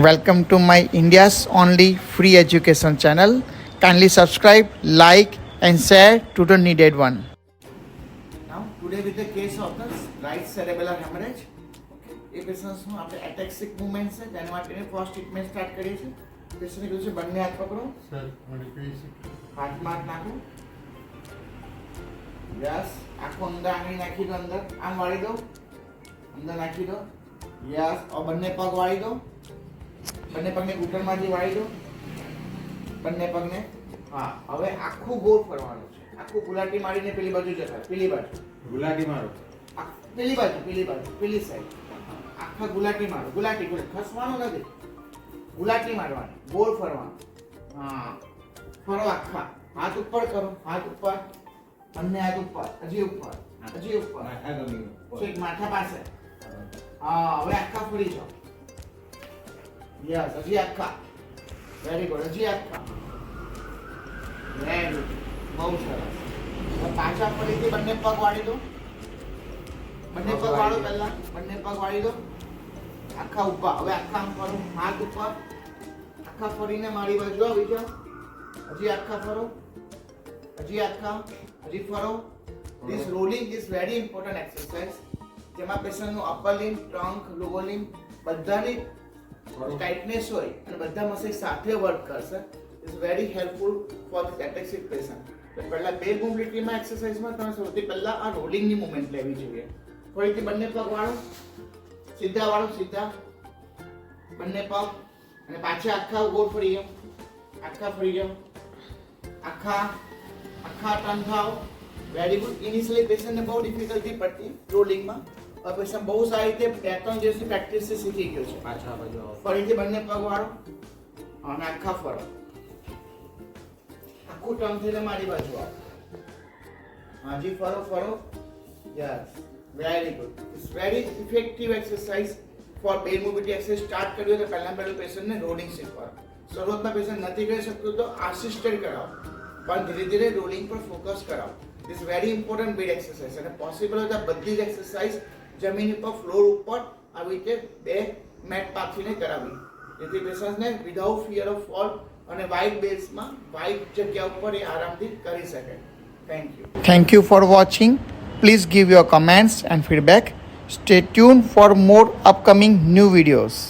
Welcome to my India's only free education channel. Kindly subscribe, like and share to the needed one. Now today with the case of the right cerebellar hemorrhage. એ પેશન્ટનું આપણે એટેક્સિક movement છે તેના માટેની first treatment start કરીએ છીએ. પેશન્ટને કીધું છે બંને હાથ પકડો સર, મને કહી શકો હાથમાં હાથ નાખો. યસ, આખો અંદર આંગળી નાખી દો, અંદર આમ વાળી દો, અંદર નાખી દો. યસ, હવે બંને પગ વાળી દો, બંને પગને ઘૂંટણમાંથી વાળી દો, બંને પગને. હા, હવે આખું ગોળ ફરવાનું છે. આખું ગુલાટી મારીને પેલી બાજુ જતા, પેલી બાજુ ગુલાટી મારો, પેલી બાજુ પેલી સાઈડ આખા ગુલાટી મારો. ગુલાટી ખસવાનું નથી, ગુલાટી મારવાની, ગોળ ફરવાનું. હા, ફરો આખા. હાથ ઉપર કરો, હાથ ઉપર, બંને હાથ ઉપર, હજી ઉપર, હજી ઉપર, છેક માથા પાસે. હા, હવે આખા ફરી જાઓ. યસ, હજી આખા. વેરી ગુડ, હજી આખા. વેરી ગુડ, બહુ સરસ. હવે પાછા ફરીથી બંને પગ વાળી દો, બંને પગ વાળો પહેલા, બંને પગ વાળી દો. આખા ઉપર, હવે આખા આમ ફરો, હાથ ઉપર, આખા ફરીને મારી બાજુ આવી જાઓ. હજી આખા ફરો, હજી આખા, હજી ફરો. This rolling is very important exercise. જેમાં પેશન્ટનું અપર લિમ્બ, ટ્રંક, લોઅર લિમ્બ બધાની ટાઇટનેસ હોય અને બધા મસલ સાથે વર્ક કરશે. Is very helpful for the ataxic patient. તો પહેલા બે મોબિલિટીમાં એક્સરસાઇઝમાં તમે સૌથી પહેલા આ રોલિંગની મૂવમેન્ટ લેવી જોઈએ. ફરીથી બંને પગ વાળો, સીધા વાળો, સીધા બંને પગ, અને પાછા આખા ગોળ ફરી જાઓ, આખા ફરી જાઓ, આખા આખા ટર્ન થાઓ. Very good. ઇનિશિયલી પેશન્ટને બહુ ડિફિકલ્ટી પડતી રોલિંગમાં. હવે પેશન્ટ બહુ સારી રીતે 2-3 દિવસની પ્રેક્ટિસથી શીખી ગયો છે. પાછા બાજુ ફરીથી બંને પગ વાળો અને આખા ફરો, આખું ટર્ન થઈને મારી બાજુ આવો. હાજી ફરો, ફરો. Yes, very good. It's very effective exercise for bell mobility. Exercise start કર્યું તો પહેલા પેશન્ટને રોલિંગ શીખવાડો. શરૂઆતમાં પેશન્ટ નથી કરી શકતું તો આસિસ્ટેડ કરાવો, પણ ધીરે ધીરે રોલિંગ પર ફોકસ કરાવો. It's very important bed exercise. અને પોસિબલ હોય તો બધી જ એક્સરસાઇઝ જમીન ઉપર, ફ્લોર ઉપર આવી રીતે બે મેટ પાથરીને કરાવી, જેથી પેશન્ટને વિધાઉટ ફિયર ઓફ ફોલ અને વાઇટ બેઝમાં વાઇટ જગ્યા ઉપર એ આરામથી કરી શકે. Thank you. Thank you for watching. Please give your comments and feedback. Stay tuned for more upcoming new videos.